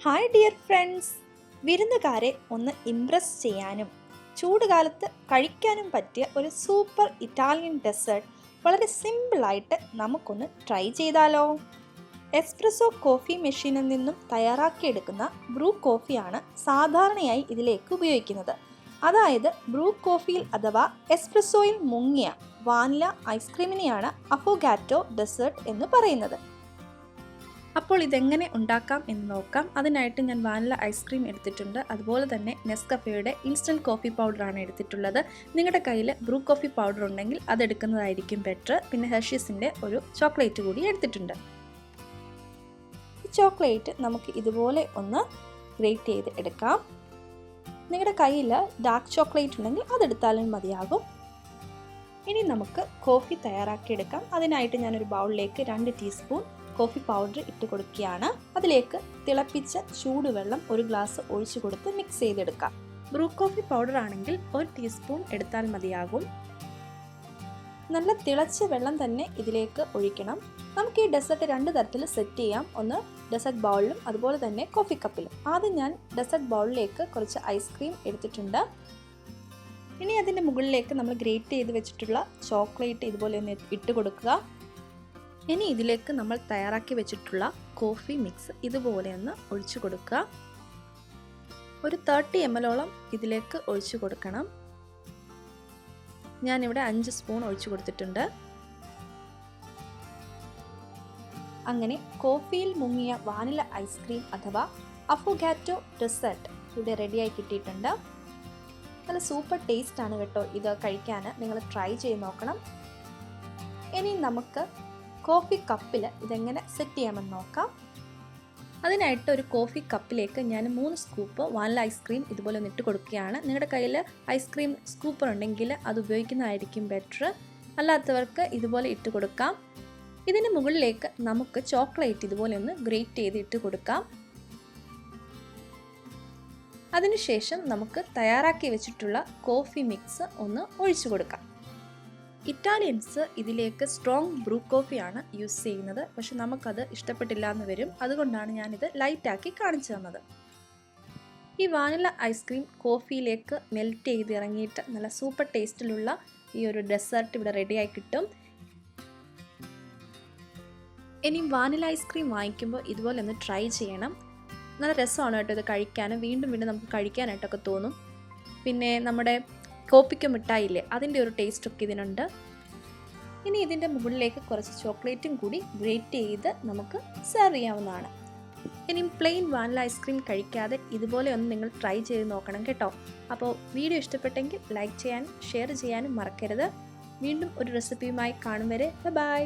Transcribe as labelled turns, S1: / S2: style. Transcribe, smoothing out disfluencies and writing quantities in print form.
S1: Hi dear friends, വിരുന്നുകാരെ ഒന്ന് Impress ചെയ്യാനും ചൂടുകാലത്ത് കഴിക്കാനും പറ്റിയ ഒരു സൂപ്പർ ഇറ്റാലിയൻ ഡെസേർട്ട് വളരെ സിമ്പിളായിട്ട് നമുക്കൊന്ന് ട്രൈ ചെയ്താലോ. എസ്പ്രസോ കോഫി മെഷീനിൽ നിന്നും തയ്യാറാക്കിയെടുക്കുന്ന ബ്രൂ കോഫിയാണ് സാധാരണയായി ഇതിലേക്ക് ഉപയോഗിക്കുന്നത്. അതായത് ബ്രൂ കോഫിയിൽ അഥവാ എസ്പ്രസോയിൽ മുങ്ങിയ വാനില ഐസ്ക്രീമിനെയാണ് അഫോഗാറ്റോ ഡെസേർട്ട് എന്ന് പറയുന്നത്. അപ്പോൾ ഇതെങ്ങനെ ഉണ്ടാക്കാം എന്ന് നോക്കാം. അതിനായിട്ട് ഞാൻ വാനില ഐസ്ക്രീം എടുത്തിട്ടുണ്ട്. അതുപോലെ തന്നെ നെസ്കഫേയുടെ ഇൻസ്റ്റൻറ്റ് കോഫി പൗഡറാണ് എടുത്തിട്ടുള്ളത്. നിങ്ങളുടെ കയ്യിൽ ബ്രൂ കോഫി പൗഡർ ഉണ്ടെങ്കിൽ അതെടുക്കുന്നതായിരിക്കും ബെറ്റർ. പിന്നെ ഹെർഷീസിൻ്റെ ഒരു ചോക്ലേറ്റ് കൂടി എടുത്തിട്ടുണ്ട്. ഈ ചോക്ലേറ്റ് നമുക്ക് ഇതുപോലെ ഒന്ന് ഗ്രേറ്റ് ചെയ്ത് എടുക്കാം. നിങ്ങളുടെ കയ്യിൽ ഡാർക്ക് ചോക്ലേറ്റ് ഉണ്ടെങ്കിൽ അതെടുത്താലും മതിയാകും. ഇനി നമുക്ക് കോഫി തയ്യാറാക്കിയെടുക്കാം. അതിനായിട്ട് ഞാനൊരു ബൗളിലേക്ക് 2 ടീസ്പൂൺ കോഫി പൗഡർ ഇട്ട് കൊടുക്കുകയാണ്. അതിലേക്ക് തിളപ്പിച്ച ചൂടുവെള്ളം 1 ഗ്ലാസ് ഒഴിച്ചു കൊടുത്ത് മിക്സ് ചെയ്തെടുക്കാം. ബ്രൂ കോഫി പൗഡർ ആണെങ്കിൽ 1 ടീസ്പൂൺ എടുത്താൽ മതിയാകും. നല്ല തിളച്ച വെള്ളം തന്നെ ഇതിലേക്ക് ഒഴിക്കണം. നമുക്ക് ഈ ഡെസേർട്ട് 2 തരത്തിൽ സെറ്റ് ചെയ്യാം. ഒന്ന് ഡെസേർട്ട് ബൗളിലും അതുപോലെ തന്നെ കോഫി കപ്പിലും. ആദ്യം ഞാൻ ഡെസേർട്ട് ബൗളിലേക്ക് കുറച്ച് ഐസ്ക്രീം എടുത്തിട്ടുണ്ട്. ഇനി അതിൻ്റെ മുകളിലേക്ക് നമ്മൾ ഗ്രേറ്റ് ചെയ്ത് വെച്ചിട്ടുള്ള ചോക്ലേറ്റ് ഇതുപോലെ ഒന്ന് ഇട്ട് കൊടുക്കുക. ഇനി ഇതിലേക്ക് നമ്മൾ തയ്യാറാക്കി വെച്ചിട്ടുള്ള കോഫി മിക്സ് ഇതുപോലെ ഒന്ന് ഒഴിച്ചു കൊടുക്കുക. ഒരു 30 ml ഇതിലേക്ക് ഒഴിച്ചു കൊടുക്കണം. ഞാനിവിടെ 5 സ്പൂൺ ഒഴിച്ചു കൊടുത്തിട്ടുണ്ട്. അങ്ങനെ കോഫിയിൽ മുങ്ങിയ വാനില ഐസ്ക്രീം അഥവാ അഫോഗാറ്റോ ഡെസേർട്ട് ഇവിടെ റെഡിയായി കിട്ടിയിട്ടുണ്ട്. നല്ല സൂപ്പർ ടേസ്റ്റ് ആണ് കേട്ടോ ഇത് കഴിക്കാൻ. നിങ്ങൾ ട്രൈ ചെയ്ത് നോക്കണം. ഇനി നമുക്ക് കോഫി കപ്പിൽ ഇതെങ്ങനെ സെറ്റ് ചെയ്യാമെന്ന് നോക്കാം. അതിനായിട്ട് ഒരു കോഫി കപ്പിലേക്ക് ഞാൻ 3 സ്കൂപ്പ് വാനില ഐസ്ക്രീം ഇതുപോലെ ഒന്ന് ഇട്ട് കൊടുക്കുകയാണ്. നിങ്ങളുടെ കയ്യിൽ ഐസ്ക്രീം സ്കൂപ്പർ ഉണ്ടെങ്കിൽ അത് ഉപയോഗിക്കുന്നതായിരിക്കും ബെറ്റർ. അല്ലാത്തവർക്ക് ഇതുപോലെ ഇട്ട് കൊടുക്കാം. ഇതിന് മുകളിലേക്ക് നമുക്ക് ചോക്ലേറ്റ് ഇതുപോലെ ഒന്ന് ഗ്രേറ്റ് ചെയ്ത് ഇട്ട് കൊടുക്കാം. അതിനുശേഷം നമുക്ക് തയ്യാറാക്കി വെച്ചിട്ടുള്ള കോഫി മിക്സ് ഒന്ന് ഒഴിച്ചു കൊടുക്കാം. ഇറ്റാലിയൻസ് ഇതിലേക്ക് സ്ട്രോങ് ബ്രൂ കോഫിയാണ് യൂസ് ചെയ്യുന്നത്. പക്ഷെ നമുക്കത് ഇഷ്ടപ്പെട്ടില്ല എന്ന് വരും. അതുകൊണ്ടാണ് ഞാനിത് ലൈറ്റാക്കി കാണിച്ചു തന്നത്. ഈ വാനില ഐസ്ക്രീം കോഫിയിലേക്ക് മെൽറ്റ് ചെയ്ത് ഇറങ്ങിയിട്ട് നല്ല സൂപ്പർ ടേസ്റ്റിലുള്ള ഈ ഒരു ഡെസേർട്ട് ഇവിടെ റെഡിയായി കിട്ടും. ഇനി വാനില ഐസ്ക്രീം വാങ്ങിക്കുമ്പോൾ ഇതുപോലെ ഒന്ന് ട്രൈ ചെയ്യണം. നല്ല രസമാണ് കേട്ടോ ഇത് കഴിക്കാനും. വീണ്ടും വീണ്ടും നമുക്ക് കഴിക്കാനായിട്ടൊക്കെ തോന്നും. പിന്നെ നമ്മുടെ കോപ്പിക്ക മിഠായില്ലേ, അതിൻ്റെ ഒരു ടേസ്റ്റൊക്കെ ഇതിനുണ്ട്. ഇനി ഇതിൻ്റെ മുകളിലേക്ക് കുറച്ച് ചോക്ലേറ്റും കൂടി ഗ്രേറ്റ് ചെയ്ത് നമുക്ക് സെർവ് ചെയ്യാവുന്നതാണ്. ഇനി പ്ലെയിൻ വാനില ഐസ്ക്രീം കഴിക്കാതെ ഇതുപോലെ ഒന്ന് നിങ്ങൾ ട്രൈ ചെയ്ത് നോക്കണം കേട്ടോ. അപ്പോൾ വീഡിയോ ഇഷ്ടപ്പെട്ടെങ്കിൽ ലൈക്ക് ചെയ്യാനും ഷെയർ ചെയ്യാനും മറക്കരുത്. വീണ്ടും ഒരു റെസിപ്പിയുമായി കാണും വരെ ബൈ.